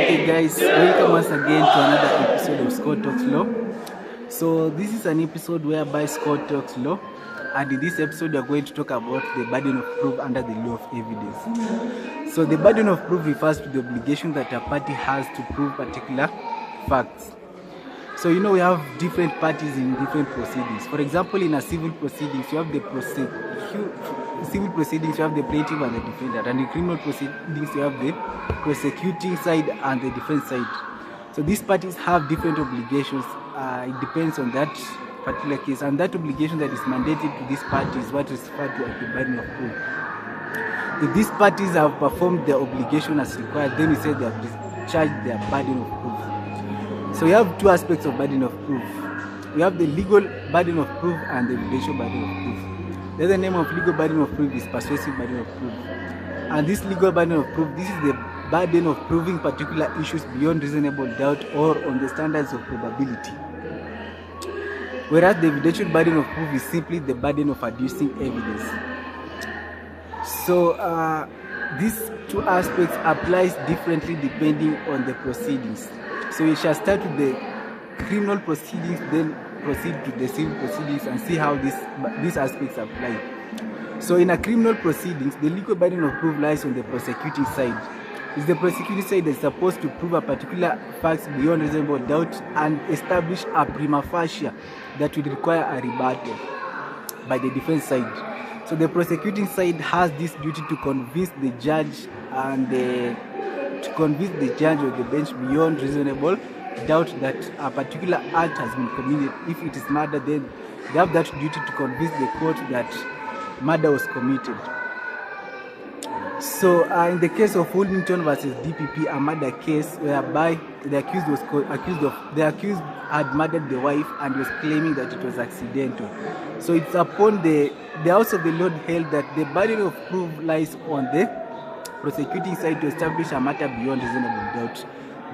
Okay guys, welcome once again to another episode of Scott Talks Law. So this is an episode whereby Scott talks law, and in this episode we are going to talk about the burden of proof under the law of evidence. So the burden of proof refers to the obligation that a party has to prove particular facts. So we have different parties in different proceedings. For example, in a civil proceedings, you have the plaintiff and the defendant, and in criminal proceedings you have the prosecuting side and the defense side. So these parties have different obligations. It depends on that particular case, and that obligation that is mandated to this party is what is referred to as the burden of proof. If these parties have performed their obligation as required, then we say they have discharged their burden of proof. So we have two aspects of burden of proof. We have the legal burden of proof and the evidential burden of proof. The other name of legal burden of proof is persuasive burden of proof. And this legal burden of proof, this is the burden of proving particular issues beyond reasonable doubt or on the standards of probability. Whereas the evidential burden of proof is simply the burden of adducing evidence. So these two aspects applies differently depending on the proceedings. So we shall start with the criminal proceedings, then proceed to the civil proceedings and see how these aspects apply. So in a criminal proceedings, the legal burden of proof lies on the prosecuting side. It's the prosecuting side that is supposed to prove a particular facts beyond reasonable doubt and establish a prima facie that will require a rebuttal by the defense side. So the prosecuting side has this duty to convince the judge and to convince the judge or the bench beyond reasonable doubt that a particular act has been committed. If it is murder, then they have that duty to convince the court that murder was committed. So in the case of Wilmington versus DPP, a murder case whereby the accused had murdered the wife and was claiming that it was accidental. So it's upon the House of the Lord held that the burden of proof lies on the prosecuting side to establish a matter beyond reasonable doubt.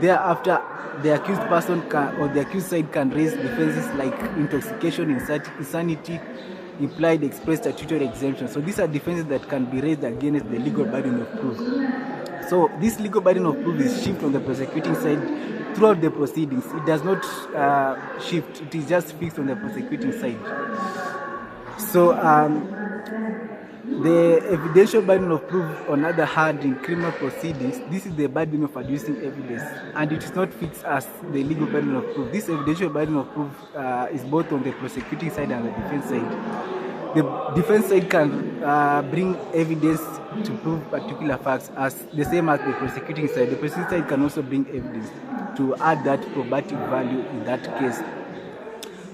Thereafter, the accused person or the accused side can raise defenses like intoxication, insanity, implied, express, statutory exemption. So these are defenses that can be raised against the legal burden of proof. So this legal burden of proof is shifted on the prosecuting side throughout the proceedings. It does not shift; it is just fixed on the prosecuting side. So the evidential burden of proof, on the other hand, in criminal proceedings, this is the burden of adducing evidence, and it is not fixed as the legal burden of proof. This evidential burden of proof is both on the prosecuting side and the defense side. The defense side can bring evidence to prove particular facts as the same as the prosecuting side. The prosecuting side can also bring evidence to add that probative value in that case.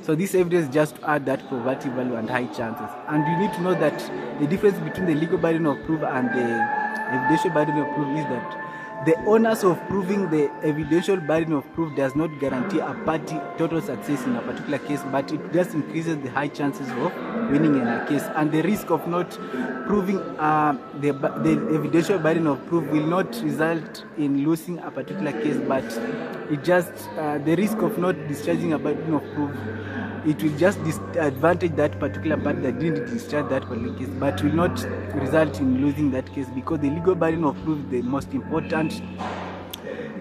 So this evidence just to add that probative value and high chances. And you need to know that the difference between the legal burden of proof and the evidential burden of proof is that the onus of proving the evidential burden of proof does not guarantee a party total success in a particular case, but it just increases the high chances of winning in a case. And the risk of not proving the evidential burden of proof will not result in losing a particular case, but it just the risk of not discharging a burden of proof, it will just disadvantage that particular party that didn't discharge that particular case, but will not result in losing that case, because the legal burden of proof is the most important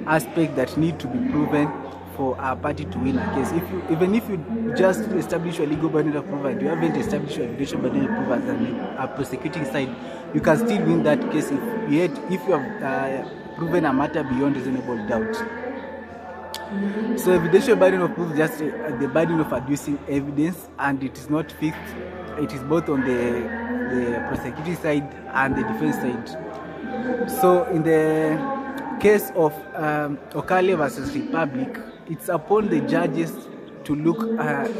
aspect that need to be proven for a party to win a case. Even if you just establish your legal burden of proof and you haven't established your evidential burden of proof as a prosecuting side, you can still win that case if you have proven a matter beyond reasonable doubt. So evidential burden of proof is just the burden of adducing evidence, and it is not fixed. It is both on the prosecuting side and the defense side. So in the case of Okale versus Republic, it's upon the judges to look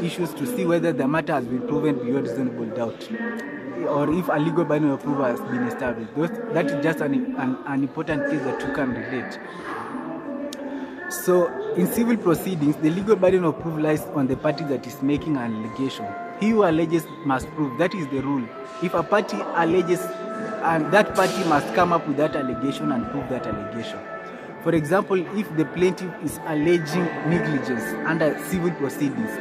issues to see whether the matter has been proven beyond reasonable doubt, or if a legal burden of proof has been established. That is just an important case that you can relate. So in civil proceedings, the legal burden of proof lies on the party that is making an allegation. He who alleges must prove. That is the rule. If a party alleges, and that party must come up with that allegation and prove that allegation. For example, if the plaintiff is alleging negligence under civil proceedings,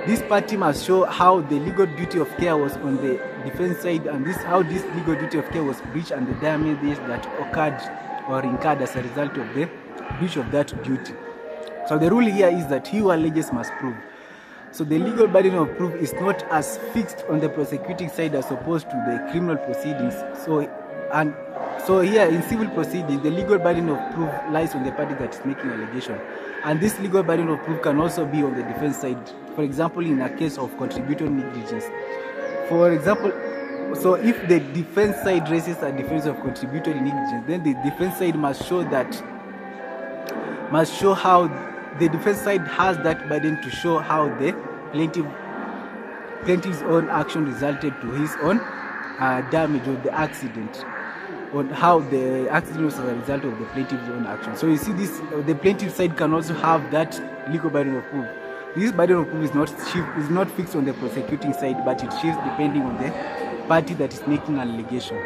this party must show how the legal duty of care was on the defense side, and how this legal duty of care was breached, and the damages that occurred or incurred as a result of the breach of that duty. So the rule here is that he who alleges must prove. So the legal burden of proof is not as fixed on the prosecuting side as opposed to the criminal proceedings. So here in civil proceedings, the legal burden of proof lies on the party that is making allegation. And this legal burden of proof can also be on the defense side. For example, in a case of contributory negligence. For example, so if the defense side raises a defense of contributory negligence, then the defense side must show how the defense side has that burden to show how the plaintiff's own action resulted to his own damage of the accident, on how the accident was as a result of the plaintiff's own action. So you see, this the plaintiff side can also have that legal burden of proof. This burden of proof is not fixed on the prosecuting side, but it shifts depending on the party that is making an allegation.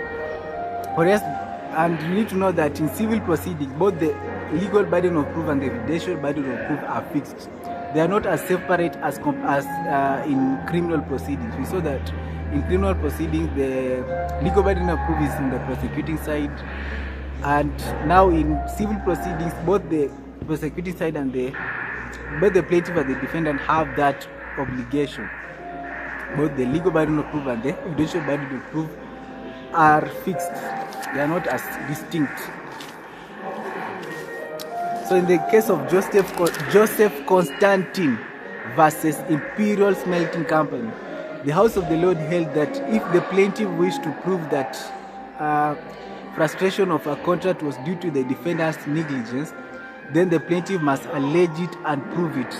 And you need to know that in civil proceedings, both the legal burden of proof and the evidential burden of proof are fixed. They are not as separate as in criminal proceedings. We saw that in criminal proceedings, the legal burden of proof is on the prosecuting side, and now in civil proceedings, both the prosecuting side and both the plaintiff and the defendant have that obligation. Both the legal burden of proof and the evidential burden of proof are fixed. They are not as distinct. So in the case of Joseph Constantine versus Imperial Smelting Company, the House of the Lord held that if the plaintiff wished to prove that frustration of a contract was due to the defendant's negligence, then the plaintiff must allege it and prove it.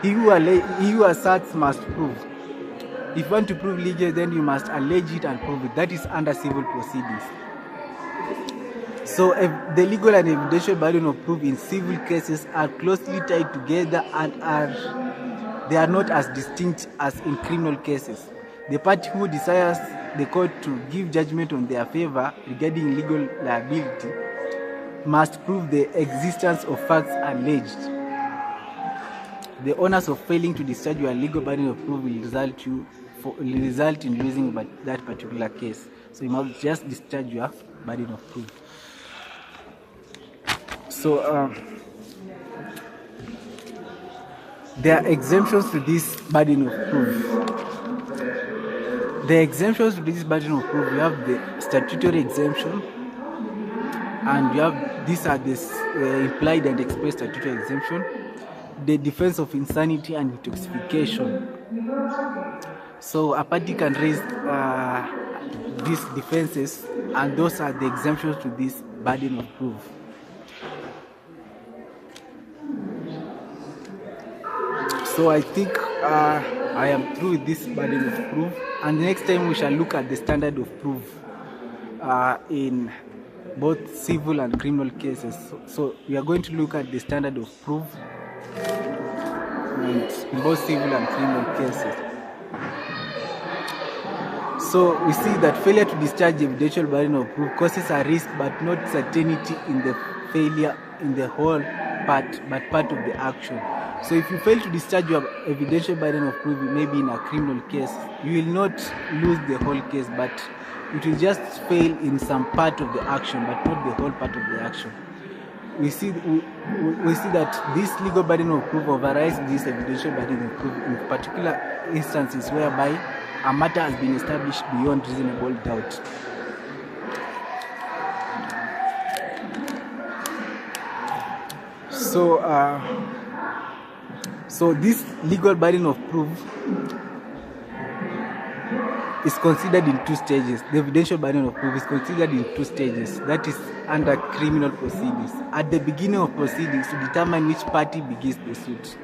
He who asserts must prove. If you want to prove legal, then you must allege it and prove it. That is under civil proceedings. So the legal and evidential burden of proof in civil cases are closely tied together and they are not as distinct as in criminal cases. The party who desires the court to give judgment on their favor regarding legal liability must prove the existence of facts alleged. The onus of failing to discharge your legal burden of proof will result in losing that particular case. So you must just discharge your burden of proof. So there are exemptions to this burden of proof. The exemptions to this burden of proof, you have the statutory exemption, and you have these are the implied and express statutory exemption, the defense of insanity and intoxication. So a party can raise these defenses, and those are the exemptions to this burden of proof. So I think I am through with this burden of proof, and the next time we shall look at the standard of proof in both civil and criminal cases. So we are going to look at the standard of proof in both civil and criminal cases. So we see that failure to discharge the evidential burden of proof causes a risk but not certainty in the failure in the whole part, but part of the action. So if you fail to discharge your evidential burden of proof, maybe in a criminal case, you will not lose the whole case, but it will just fail in some part of the action, but not the whole part of the action. We see that this legal burden of proof overrides this evidential burden of proof in particular instances whereby a matter has been established beyond reasonable doubt. So this legal burden of proof is considered in two stages. The evidential burden of proof is considered in two stages. That is under criminal proceedings. At the beginning of proceedings, to determine which party begins the suit,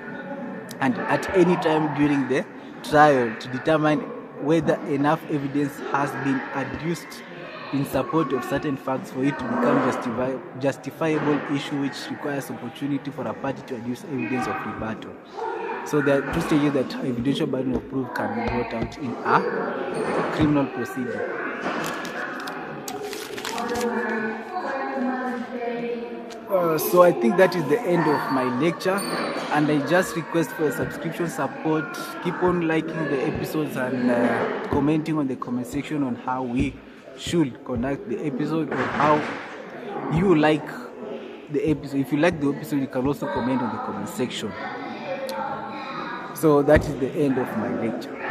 and at any time during the trial to determine whether enough evidence has been adduced in support of certain facts for it to become justifiable issue, which requires opportunity for a party to adduce evidence of rebuttal. So there are two stages that evidential burden of proof can be brought out in a criminal proceeding. So I think that is the end of my lecture, and I just request for a subscription support. Keep on liking the episodes and commenting on the comment section on how we should conduct the episode, or how you like the episode. If you like the episode, you can also comment on the comment section. So that is the end of my lecture.